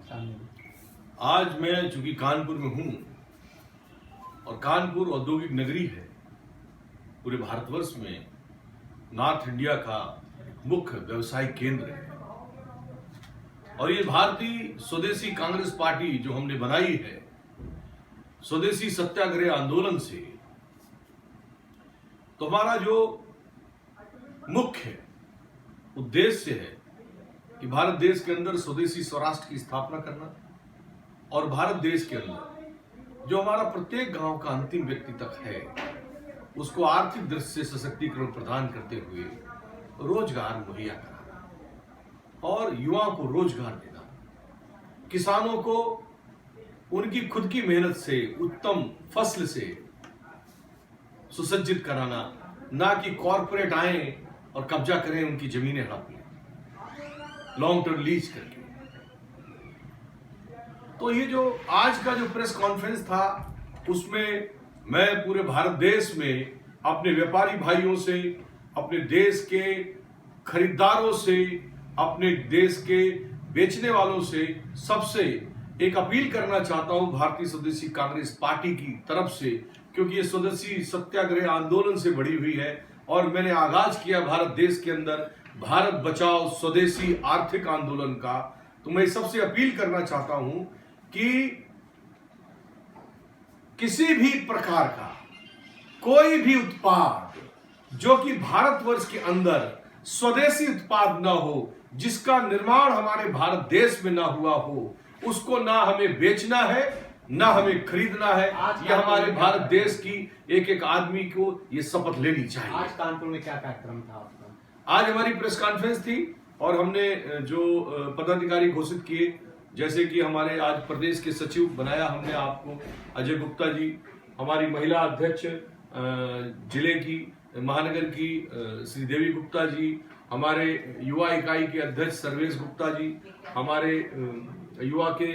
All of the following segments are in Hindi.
आज मैं चूंकि कानपुर में हूं और कानपुर औद्योगिक नगरी है, पूरे भारतवर्ष में नॉर्थ इंडिया का मुख्य व्यवसायिक केंद्र है। और ये भारतीय स्वदेशी कांग्रेस पार्टी जो हमने बनाई है स्वदेशी सत्याग्रह आंदोलन से, तो हमारा जो मुख्य उद्देश्य है कि भारत देश के अंदर स्वदेशी स्वराष्ट्र की स्थापना करना और भारत देश के अंदर जो हमारा प्रत्येक गांव का अंतिम व्यक्ति तक है उसको आर्थिक दृष्टि से सशक्तिकरण प्रदान करते हुए रोजगार मुहैया कराना और युवाओं को रोजगार देना, किसानों को उनकी खुद की मेहनत से उत्तम फसल से सुसज्जित कराना, ना कि कॉरपोरेट आए और कब्जा करें उनकी जमीनें हड़प लें लॉन्ग टर्म लीज करके। तो ये जो आज का जो प्रेस कॉन्फ्रेंस था उसमें मैं पूरे भारत देश में अपने व्यापारी भाइयों से, अपने देश के खरीदारों से, अपने देश के बेचने वालों से, सबसे एक अपील करना चाहता हूं भारतीय स्वदेशी कांग्रेस पार्टी की तरफ से, क्योंकि ये स्वदेशी सत्याग्रह आंदोलन से बढ़ी हुई है और मैंने आगाज किया भारत देश के अंदर भारत बचाओ स्वदेशी आर्थिक आंदोलन का। तो मैं सबसे अपील करना चाहता हूं कि किसी भी प्रकार का कोई भी उत्पाद जो कि भारतवर्ष के अंदर स्वदेशी उत्पाद ना हो, जिसका निर्माण हमारे भारत देश में ना हुआ हो, उसको ना हमें बेचना है ना हमें खरीदना है। ये हमारे भारत देश की एक एक आदमी को ये शपथ लेनी चाहिए। आज कानपुर में क्या कार्यक्रम था आपका? आज हमारी प्रेस कॉन्फ्रेंस थी और हमने जो पदाधिकारी घोषित किए, जैसे कि हमारे आज प्रदेश के सचिव बनाया हमने आपको अजय गुप्ता जी, हमारी महिला अध्यक्ष जिले की महानगर की श्रीदेवी गुप्ता जी, हमारे युवा इकाई के अध्यक्ष सर्वेश गुप्ता जी, हमारे युवा के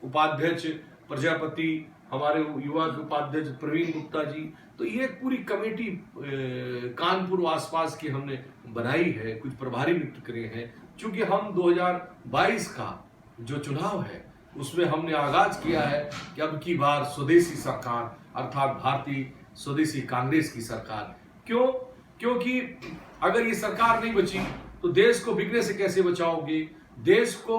उपाध्यक्ष प्रजापति, हमारे युवा के उपाध्यक्ष प्रवीण गुप्ता जी। तो ये पूरी कमेटी कानपुर आसपास की हमने बनाई है, कुछ प्रभारी नियुक्त करे हैं। चूंकि हम 2022 का जो चुनाव है उसमें हमने आगाज किया है कि अब की बार स्वदेशी सरकार अर्थात भारतीय स्वदेशी कांग्रेस की सरकार। क्यों? क्योंकि अगर ये सरकार नहीं बची तो देश को बिगड़ने से कैसे बचाओगे? देश को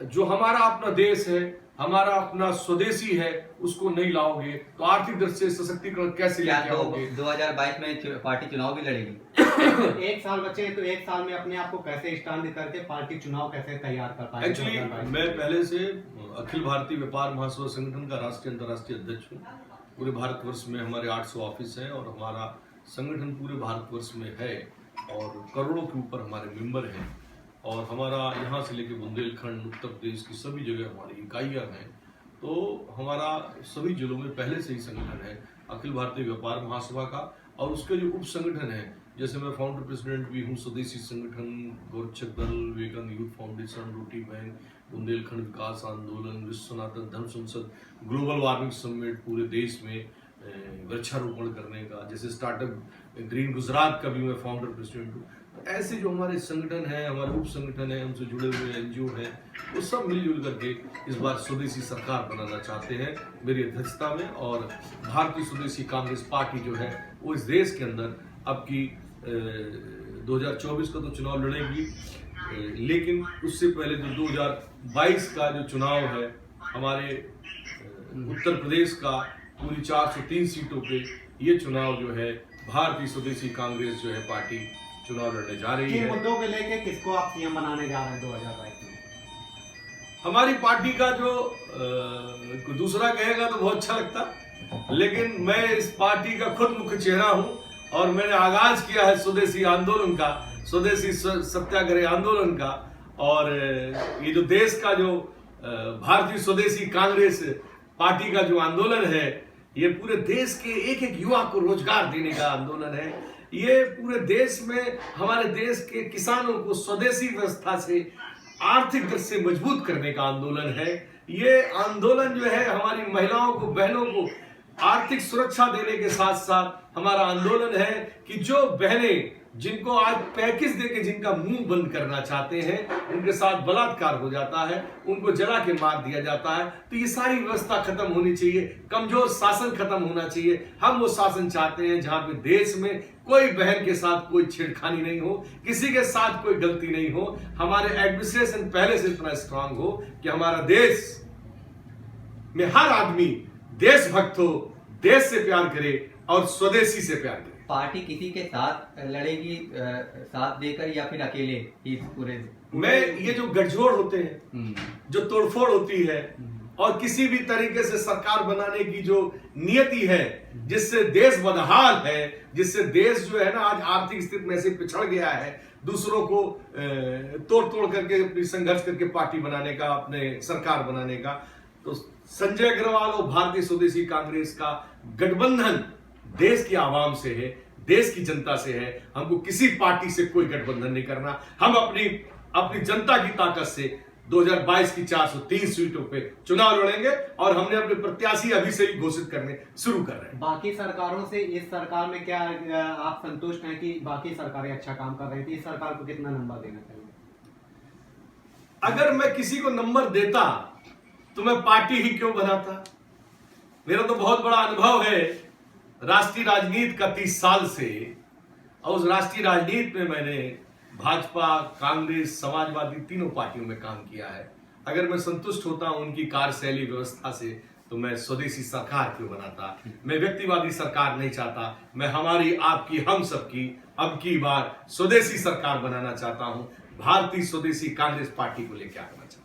जो हमारा अपना देश है, हमारा अपना स्वदेशी है, उसको नहीं लाओगे तो आर्थिक दृष्टि से सशक्तिकरण कैसे लेके आओगे? 2022 में पार्टी चुनाव भी लड़ेगी। एक साल बचे तो एक साल में अपने आप को कैसे स्टैंड करके पार्टी चुनाव कैसे तैयार कर पाएगी? एक्चुअली मैं पहले से अखिल भारतीय व्यापार महासभा संगठन का राष्ट्रीय अंतर्राष्ट्रीय अध्यक्ष हूँ। पूरे भारतवर्ष में हमारे 800 ऑफिस हैं और हमारा संगठन पूरे भारतवर्ष में है और करोड़ों के ऊपर हमारे मेंबर हैं और हमारा यहाँ से लेकर बुंदेलखंड उत्तर प्रदेश की सभी जगह हमारी इकाइयाँ हैं। तो हमारा सभी जिलों में पहले से ही संगठन है अखिल भारतीय व्यापार महासभा का, और उसके जो उप संगठन है, जैसे मैं फाउंडर प्रेसिडेंट भी हूँ स्वदेशी संगठन, गोरक्षक दल, विवेकानंद यूथ फाउंडेशन, रोटी बैंक, बुंदेलखंड विकास आंदोलन, विश्व सनातन धर्म संसद, ग्लोबल वार्मिंग समिट, पूरे देश में वृक्षारोपण करने का, जैसे स्टार्टअप ग्रीन गुजरात का भी मैं फाउंडर प्रेसिडेंट हूँ। ऐसे जो हमारे संगठन है, हमारे उप संगठन है, उनसे जुड़े हुए एनजीओ हैं, वो सब मिलजुल करके इस बार स्वदेशी सरकार बनाना चाहते हैं मेरी अध्यक्षता में। और भारतीय स्वदेशी कांग्रेस पार्टी जो है वो इस देश के अंदर अब की 2024 का तो चुनाव लड़ेगी, लेकिन उससे पहले जो 2022 का जो चुनाव है हमारे उत्तर प्रदेश का पूरी 403 सीटों पे ये चुनाव जो है भारतीय स्वदेशी कांग्रेस जो है पार्टी चुनाव लड़ने जा रही है। मुद्दों को लेके किसको आप सीएम बनाने जा रहे हैं 2022 में? हमारी पार्टी का जो कोई दूसरा कहेगा तो बहुत अच्छा लगता, लेकिन मैं इस पार्टी का खुद मुख्य चेहरा हूं और मैंने आगाज किया है स्वदेशी आंदोलन का, स्वदेशी सत्याग्रह आंदोलन का। और ये जो देश का जो भारतीय स्वदेशी कांग्रेस पार्टी का जो आंदोलन है, ये पूरे देश के एक एक युवा को रोजगार देने का आंदोलन है। ये पूरे देश में हमारे देश के किसानों को स्वदेशी व्यवस्था से आर्थिक दृष्टि से मजबूत करने का आंदोलन है। ये आंदोलन जो है हमारी महिलाओं को, बहनों को आर्थिक सुरक्षा देने के साथ साथ हमारा आंदोलन है कि जो बहनें जिनको आज पैकेज देके जिनका मुंह बंद करना चाहते हैं, उनके साथ बलात्कार हो जाता है, उनको जला के मार दिया जाता है। तो ये सारी व्यवस्था खत्म होनी चाहिए, कमजोर शासन खत्म होना चाहिए। हम वो शासन चाहते हैं जहां पे देश में कोई बहन के साथ कोई छेड़खानी नहीं हो, किसी के साथ कोई गलती नहीं हो। हमारे एडमिनिस्ट्रेशन पहले से इतना स्ट्रांग हो कि हमारा देश में हर आदमी देशभक्त हो, देश से प्यार करे और स्वदेशी से प्यार करे। पार्टी किसी के साथ लड़ेगी, साथ देकर या फिर अकेले ही पूरे? मैं ये जो गठजोड़ होते हैं, जो तोड़फोड़ होती है और किसी भी तरीके से सरकार बनाने की जो नियति है, जिससे देश बदहाल है, जिससे देश जो है ना आज आर्थिक स्थिति में से पिछड़ गया है, दूसरों को तोड़ तोड़ करके अपनी संघर्ष करके पार्टी बनाने का, अपने सरकार बनाने का, तो संजय अग्रवाल और भारतीय स्वदेशी कांग्रेस का गठबंधन देश की आवाम से है, देश की जनता से है। हमको किसी पार्टी से कोई गठबंधन नहीं करना। हम अपनी जनता की ताकत से 2022 की 430 सीटों पे चुनाव लड़ेंगे और हमने अपने प्रत्याशी अभी से ही घोषित करने शुरू कर रहे हैं। बाकी सरकारों से इस सरकार में क्या आप संतुष्ट हैं कि बाकी सरकारें अच्छा काम कर रही थी? इस सरकार को कितना नंबर देना चाहिए? अगर मैं किसी को नंबर देता तो मैं पार्टी ही क्यों बनाता? मेरा तो बहुत बड़ा अनुभव है राष्ट्रीय राजनीति का 30 साल से, और उस राष्ट्रीय राजनीति में मैंने भाजपा, कांग्रेस, समाजवादी तीनों पार्टियों में काम किया है। अगर मैं संतुष्ट होता हूं उनकी कार्यशैली व्यवस्था से, तो मैं स्वदेशी सरकार क्यों बनाता? मैं व्यक्तिवादी सरकार नहीं चाहता। मैं हमारी, आपकी, हम सबकी अब की बार स्वदेशी सरकार बनाना चाहता हूं। भारतीय स्वदेशी कांग्रेस पार्टी को लेकर आना चाहता हूं।